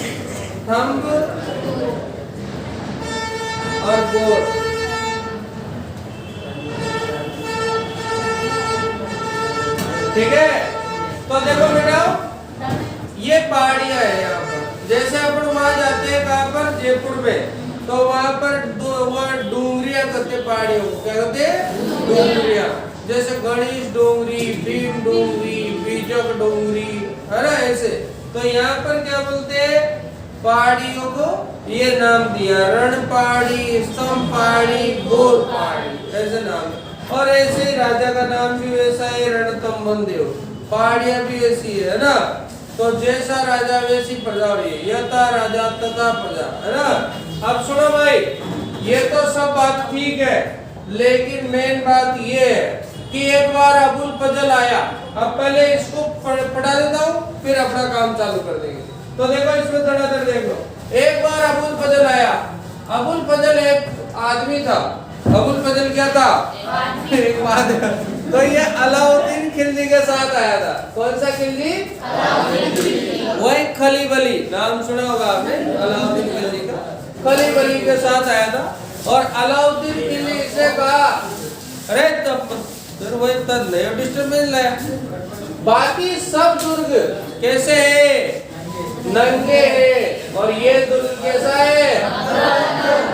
और बोर। ठीक है। तो देखो बेटा ये पहाड़ियां है यहाँ पर। जैसे अपन वहां जाते हैं कहाँ पर? जयपुर में। तो वहां पर डूंगरिया कहते पहाड़ियों को। क्या कहते हैं? डूंगरिया। जैसे गणेश डोंगरी, भीम डोंगरी, बीजक डोंगरी, है ना ऐसे। तो यहाँ पर क्या बोलते हैं? पहाड़ियों को ये नाम दिया रण पहाड़ी, स्तंभ पहाड़ी, गोर पहाड़ी, ऐसे नाम। और ऐसे ही राजा का नाम भी वैसा है रणथंभन देव। पहाड़ियां भी ऐसी है ना। तो जैसा राजा वैसी प्रजा हो रही है। यथा राजा तथा प्रजा, है ना। अब सुनो भाई ये तो सब बात ठीक है लेकिन मेन बात ये है कि एक बार अबुल फजल आया। अब पहले इसको पढ़ा देता हूँ फिर अपना काम चालू कर देंगे। तो देखो इसमें धड़ाधड़ देख लो। एक बार अबुल फजल आया। अबुल फजल एक आदमी था। अबुल फजल क्या था? एक आदमी। तो ये अलाउद्दीन खिलजी के साथ आया था। कौन सा खिलजी? वही खलीबली, नाम सुना होगा आपने अलाउद्दीन खिलजी का। खलीबली के साथ आया था और अलाउद्दीन खिलजी से कहा अरे तब वही तब नया डिस्टर्बेंस लाया। बाकी सब दुर्ग कैसे है? नंगे है। और ये दुर्ग कैसा है?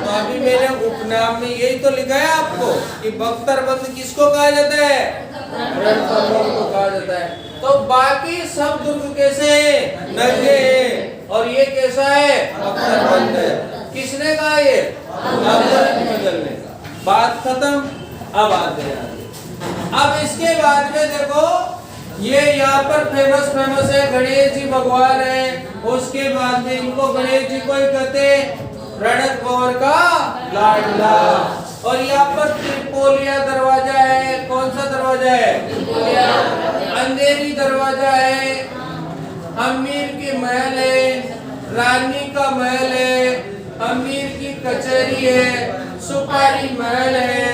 तो अभी मेरे उपनाम में यही तो लिखा है आपको कि बख्तरबंद किसको कहा जाता है? रणथंभौर को कहा जाता है। तो बाकी सब दुर्ग कैसे है? नंगे है। और ये कैसा है? बख्तरबंद है। किसने कहा ये? अलाउद्दीन फजल ने कहा। बात खत्म। अब आते हैं आगे। अब इसके बाद में देखो ये यहाँ पर फेमस है गणेश जी भगवान है। उसके बाद में इनको गणेश जी को ही कहते रणथंभौर का लाडला। और यहाँ पर त्रिपोलिया दरवाजा है। कौन सा दरवाजा है? अंधेरी दरवाजा है। अमीर की महल है, रानी का महल है, अमीर की कचहरी है, सुपारी महल है।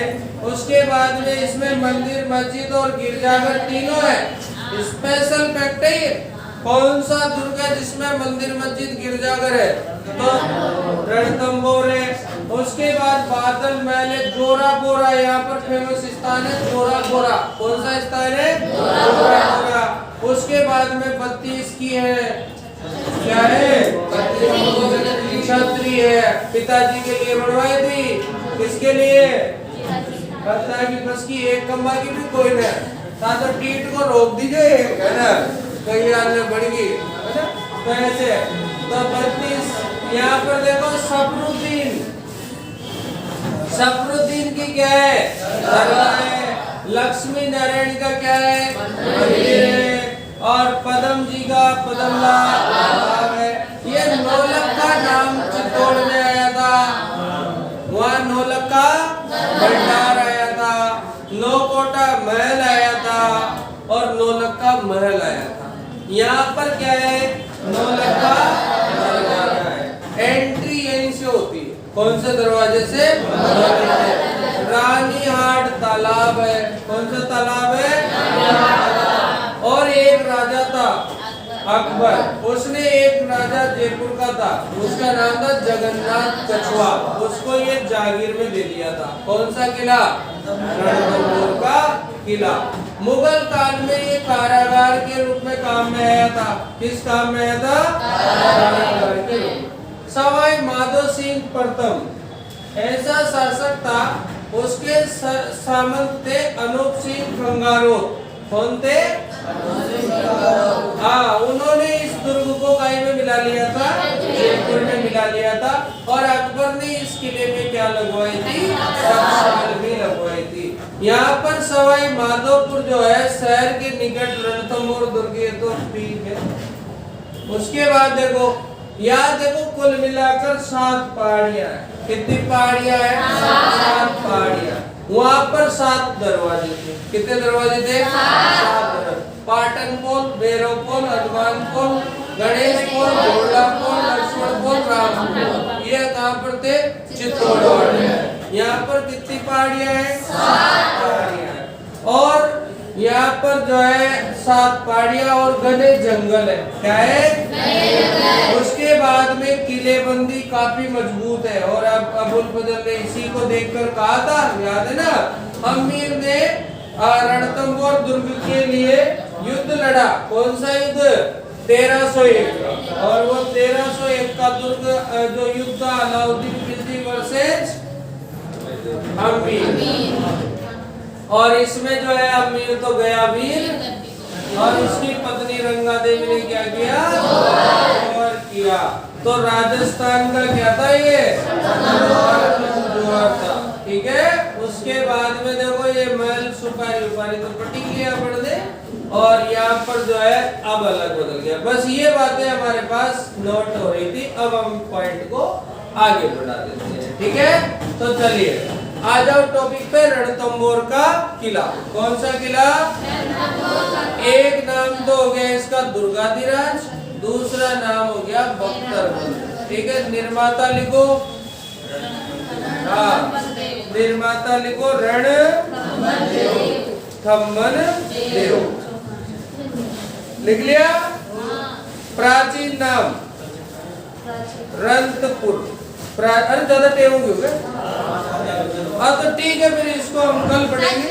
उसके बाद में इसमें मंदिर, मस्जिद और गिरजाघर तीनों है। स्पेशल फैक्ट है ये। कौन सा दुर्ग है जिसमें मंदिर, मस्जिद, गिरजाघर है? तो रणथंभौर है। उसके बाद बादल महल है। जोरा बोरा यहाँ पर फेमस स्थान है। जोरा बोरा कौन सा स्थान है? जोरा बोरा। उसके बाद में 32 की है। क्या है? छतरी है। पिताजी के लिए बनवाई थी। किसके लिए? पता की बस की एक कम्बा की भी कोई नहीं था। तो टीट को रोक दीजिए है ना, कहीं आने बढ़ेगी है ना। तो ऐसे तो 32 यहाँ पर देखो सफरुद्दीन की क्या है? दरगाह है। लक्ष्मी नारायण का क्या है? मंदिर है। और पदम जी का पदमला है। ये नौलखा नाम चित्तौड़ में आया था। वहाँ नौलखा भंडार आया था, नौकोटा महल आया था और नौलखा महल आया था। यहाँ पर क्या है, नौलखा दरवाजा है। एंट्री यहीं से होती है, कौन से दरवाजे से? रानीहाट तालाब है, कौन सा तालाब है? और एक राजा था अकबर, उसने एक राजा जयपुर का था, उसका नाम था जगन्नाथ कछुआ, उसको ये जागीर में दे दिया था। कौन सा किला? रणथंभौर का किला। मुगल काल में ये कारागार के रूप में काम में आया था। किस काम में आया था? कारागार के रूप में। सवाई माधो सिंह प्रथम ऐसा शासक था, उसके सामंत थे अनूप सिंह गंगारोत। कौन थे? हाँ, उन्होंने इस दुर्ग को कहीं में मिला लिया था, जयपुर में मिला लिया था। और अकबर ने इस किले में क्या लगवाई थी? रक्षाल भी लगवाई थी। यहाँ पर सवाई माधोपुर जो है शहर के निकट रणथंभौर दुर्ग, ये तो ठीक है। उसके बाद देखो, यहाँ देखो कुल मिलाकर 7 पहाड़ियां हैं। कितनी पहाड़ियां हैं? 7 पहाड़ियां। वहाँ पर 7 दरवाजे थे। कितने दरवाजे थे? 7 दरवाजे। पाटन पोल, भैरव पोल, हनुमान पोल, गणेश पोल, घोड़ा पोल, लक्ष्मण पोल, राम पोल। ये कहाँ पर थे? चित्तौड़गढ़ में। यहाँ पर कितनी पहाड़ियां हैं? 7 पहाड़ियां हैं। और यहाँ पर जो है 7 पहाड़ियां और घने जंगल है। क्या है? उसके बाद में किलेबंदी काफी मजबूत है। और अब अबुल फजल ने इसी को देखकर कहा था, याद है ना, अमीर ने रणथंभौर दुर्ग के लिए युद्ध लड़ा। कौन सा युद्ध? 1301। और वो 1301 का दुर्ग जो युद्ध था, अलाउद्दीन खिलजी वर्सेस अमीर। और इसमें जो है अमीर तो गया वीर, और उसकी पत्नी रंगा देवी ने क्या किया? और किया। तो राजस्थान का क्या था ये? जोहर था। ठीक है। उसके बाद में देखो ये महल सुपारी तो पटी लिया पढ़ने, और यहाँ पर जो है अब अलग बदल गया। बस ये बातें हमारे पास नोट हो रही थी। अब हम पॉइंट को आगे बढ़ा देते हैं। ठीक है, तो चलिए आ जाओ टॉपिक पे। रणथंभौर का किला। कौन सा किला? एक नाम तो हो गया इसका दुर्गाधिराज, दूसरा नाम हो गया बख्तर। ठीक है, निर्माता लिखो। हाँ, निर्माता लिखो रणथंभौर देव। लिख लिया? प्राचीन नाम रंतपुर। अरे ज्यादा टेम हो गया। हाँ तो ठीक है, फिर इसको हम कल पढ़ेंगे।